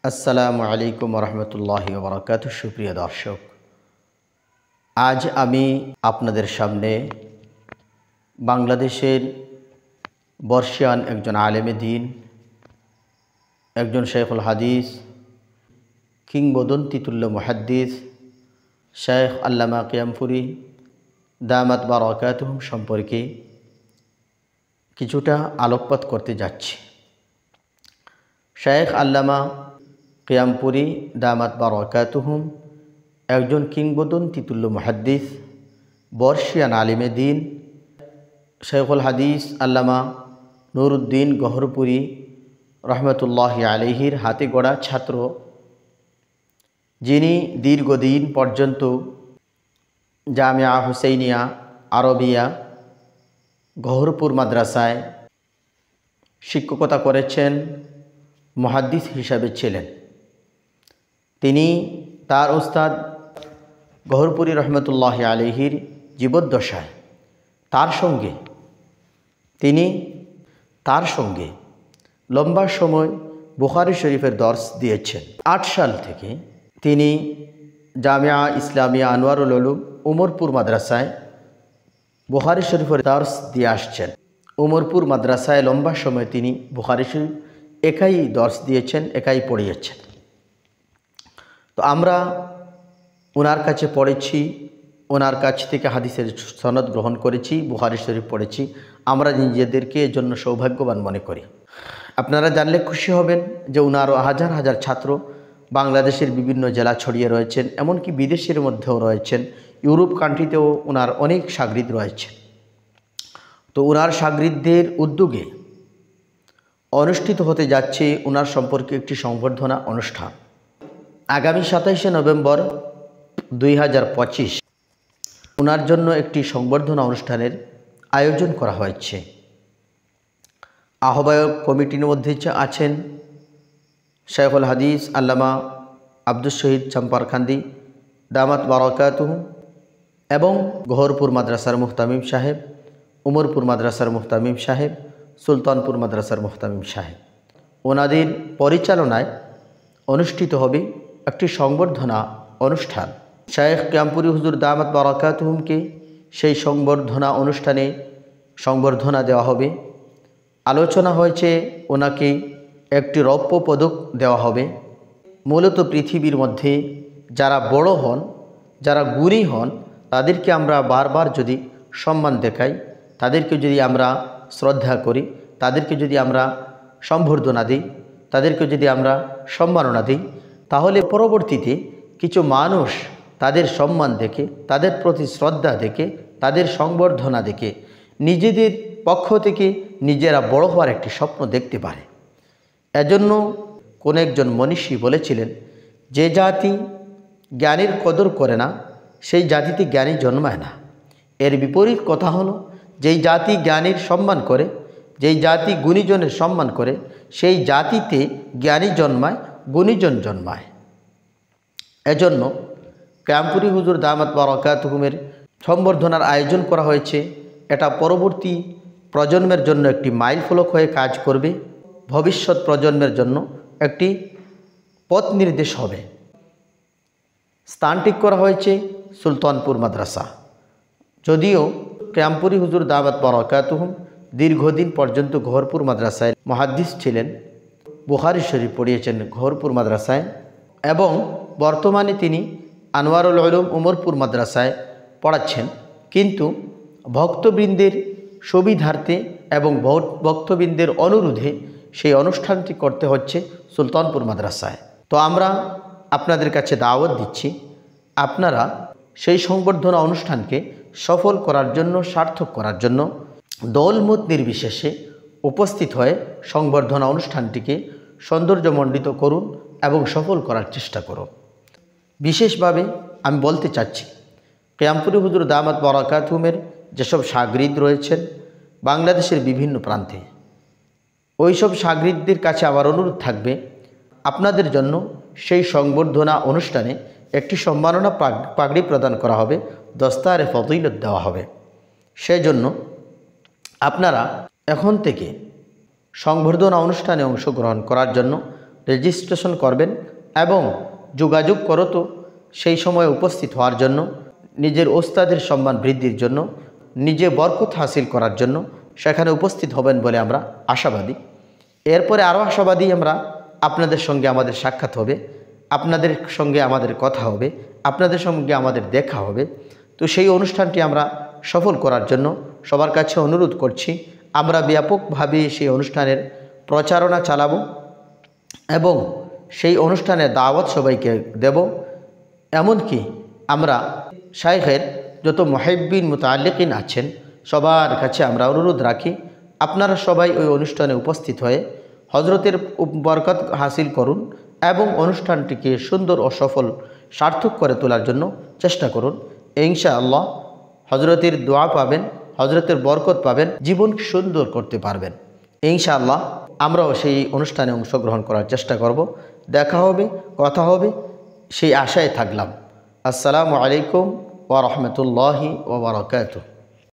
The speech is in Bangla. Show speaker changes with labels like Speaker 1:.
Speaker 1: আসসালামু আলাইকুম রহমতুল্লাহি ওয়া বারাকাতুহু। সুপ্রিয় দর্শক, আজ আমি আপনাদের সামনে বাংলাদেশের বর্ষিয়ান একজন আলেমে দ্বীন, একজন শেখুল হাদিস, কিংবদন্তিতুল্য মুহাদ্দিস শেখ আল্লামা কিয়ামপুরী দামাত বারাকাতুহুম সম্পর্কে কিছুটা আলোকপাত করতে যাচ্ছি। শেখ আল্লামা কিয়ামপুরী দামাত বারাকাতুহুম একজন কিংবদন্তিতুল্য মুহাদ্দিস, বর্ষিয়ান আলিমে দ্বীন, শেখুল হাদিস আল্লামা নুরউদ্দিন গহরপুরী রহমতুল্লাহি আলাইহির হাতে গড়া ছাত্র, যিনি দীর্ঘদিন পর্যন্ত জামিয়া হুসাইনিয়া আরবিয়া গহরপুর মাদ্রাসায় শিক্ষকতা করেছেন, মুহাদ্দিস হিসাবে ছিলেন। তিনি তার উস্তাদ গহরপুরী রহমতুল্লাহি আলাইহির জীবদ্দশায় তার সঙ্গে লম্বা সময় বুখারী শরীফের দর্স দিয়েছেন। 8 সাল থেকে তিনি জামিয়া ইসলামিয়া আনোয়ারুল উলুম উমরপুর মাদ্রাসায় বুখারী শরীফের দর্স দিয়ে আসছেন। উমরপুর মাদ্রাসায় লম্বা সময় তিনি বুখারী শরীফ একাই দর্স দিয়েছেন, একাই পড়িয়েছেন। তো আমরা ওনার কাছে পড়েছি, ওনার কাছ থেকে হাদিসের সনদ গ্রহণ করেছি, বুখারী শরীফ পড়েছি। আমরা নিজেদেরকে এর জন্য সৌভাগ্যবান মনে করি। আপনারা জানলে খুশি হবেন যে ওনারও হাজার হাজার ছাত্র বাংলাদেশের বিভিন্ন জেলা ছড়িয়ে রয়েছেন, এমনকি বিদেশের মধ্যেও রয়েছেন, ইউরোপ কান্ট্রিতেও ওনার অনেক শাগরিদ রয়েছেন। তো ওনার শাগরিদদের উদ্যোগে অনুষ্ঠিত হতে যাচ্ছে ওনার সম্পর্কে একটি সংবর্ধনা অনুষ্ঠান। আগামী 27শে নভেম্বর 2025 ওনার জন্য একটি সংবর্ধনা অনুষ্ঠানের আয়োজন করা হয়েছে। আহ্বায়ক কমিটির মধ্যে আছেন শেখুল হাদিস আল্লামা আব্দুস শহীদ চম্পারকান্দি দামাত বারাকাতুহু এবং গহরপুর মাদ্রাসার মুহতামিম সাহেব, উমরপুর মাদ্রাসার মুহতামিম সাহেব, সুলতানপুর মাদ্রাসার মুহতামিম সাহেব। ওনাদের পরিচালনায় অনুষ্ঠিত হবে একটি সংবর্ধনা অনুষ্ঠান। শেখ কিয়ামপুরী হুজুর দামাত বারাকাতুহুমকে সেই সংবর্ধনা অনুষ্ঠানে সংবর্ধনা দেওয়া হবে। আলোচনা হয়েছে ওনাকে একটি রৌপ্য পদক দেওয়া হবে। মূলত পৃথিবীর মধ্যে যারা বড় হন, যারা গুণী হন, তাদেরকে আমরা বারবার যদি সম্মান দেখাই, তাদেরকে যদি আমরা শ্রদ্ধা করি, তাদেরকে যদি আমরা সম্বর্ধনা দিই, তাদেরকে যদি আমরা সম্মাননা দিই, তাহলে পরবর্তীতে কিছু মানুষ তাদের সম্মান দেখে, তাদের প্রতি শ্রদ্ধা দেখে, তাদের সংবর্ধনা দেখে নিজেদের পক্ষ থেকে নিজেরা বড় হওয়ার একটি স্বপ্ন দেখতে পারে। এজন্য কোন একজন মনীষী বলেছিলেন, যে জাতি জ্ঞানের কদর করে না সেই জাতিতে জ্ঞানী জন্মায় না। এর বিপরীত কথা হলো, যেই জাতি জ্ঞানীর সম্মান করে, যেই জাতি গুণীজনের সম্মান করে, সেই জাতিতে জ্ঞানী জন্মায়, গুণীজন জন্মায়। এজন্য কিয়ামপুরী হুজুর দামাত বারাকাতুহুমের সংবর্ধনার আয়োজন করা হয়েছে। এটা পরবর্তী প্রজন্মের জন্য একটি মাইল ফলক হয়ে কাজ করবে, ভবিষ্যৎ প্রজন্মের জন্য একটি পথ নির্দেশ হবে। স্থান ঠিক করা হয়েছে সুলতানপুর মাদ্রাসা। যদিও কিয়ামপুরী হুজুর দামাত বারাকাতুহুম দীর্ঘদিন পর্যন্ত গহরপুর মাদ্রাসায় মুহাদ্দিস ছিলেন, বুখারী শরীফ পড়িয়েছেন গহরপুর মাদ্রাসায়, এবং বর্তমানে তিনি আনোয়ারুল উলুম উমরপুর মাদ্রাসায় পড়াচ্ছেন। কিন্তু ভক্তবৃন্দের সুবিধার্থে এবং ভক্তবৃন্দের অনুরোধে সেই অনুষ্ঠানটি করতে হচ্ছে সুলতানপুর মাদ্রাসায়। তো আমরা আপনাদের কাছে দাওয়াত দিচ্ছি, আপনারা সেই সংবর্ধনা অনুষ্ঠানকে সফল করার জন্য, সার্থক করার জন্য দলমত নির্বিশেষে উপস্থিত হয়ে সংবর্ধনা অনুষ্ঠানটিকে সৌন্দর্যমণ্ডিত করুন এবং সফল করার চেষ্টা করুন। বিশেষভাবে আমি বলতে চাচ্ছি, কিয়ামপুরী হুজুর দামাত বারাকাতুহুমের যেসব শাগরিদ রয়েছেন বাংলাদেশের বিভিন্ন প্রান্তে, ওই সব শাগরিদদের কাছে আমার অনুরোধ থাকবে, আপনাদের জন্য সেই সংবর্ধনা অনুষ্ঠানে একটি সম্মাননা পাগড়ি প্রদান করা হবে, দস্তারে ফজিলত দেওয়া হবে। সেই জন্য আপনারা এখন থেকে সংবর্ধনা অনুষ্ঠানে অংশগ্রহণ করার জন্য রেজিস্ট্রেশন করবেন এবং যোগাযোগ করো তো সেই সময় উপস্থিত হওয়ার জন্য, নিজের ওস্তাদের সম্মান বৃদ্ধির জন্য, নিজে বরকত হাসিল করার জন্য সেখানে উপস্থিত হবেন বলে আমরা আশাবাদী। এরপরে আরও আশাবাদী আমরা, আপনাদের সঙ্গে আমাদের সাক্ষাৎ হবে, আপনাদের সঙ্গে আমাদের কথা হবে, আপনাদের সঙ্গে আমাদের দেখা হবে। তো সেই অনুষ্ঠানটি আমরা সফল করার জন্য সবার কাছে অনুরোধ করছি। আমরা ব্যাপকভাবে সেই অনুষ্ঠানের প্রচারণা চালাবো এবং সেই অনুষ্ঠানে দাওয়াত সবাইকে দেব। এমনকি আমরা শাইখের যত মুহিব্বিন মুতাআল্লিকিন আছেন সবার কাছে আমরা অনুরোধ রাখি, আপনারা সবাই ওই অনুষ্ঠানে উপস্থিত হয়ে হজরতের বরকত হাসিল করুন এবং অনুষ্ঠানটিকে সুন্দর ও সফল সার্থক করে তোলার জন্য চেষ্টা করুন। ইনশাআল্লাহ হজরতের দোয়া পাবেন, হজরতের বরকত পাবেন, জীবনকে সুন্দর করতে পারবেন। ইনশাআল্লাহ আমরাও সেই অনুষ্ঠানে অংশগ্রহণ করার চেষ্টা করব। দেখা হবে, কথা হবে, সেই আশায় থাকলাম। আসসালামু আলাইকুম ওয়া রাহমাতুল্লাহি ওয়া বারাকাতুহু।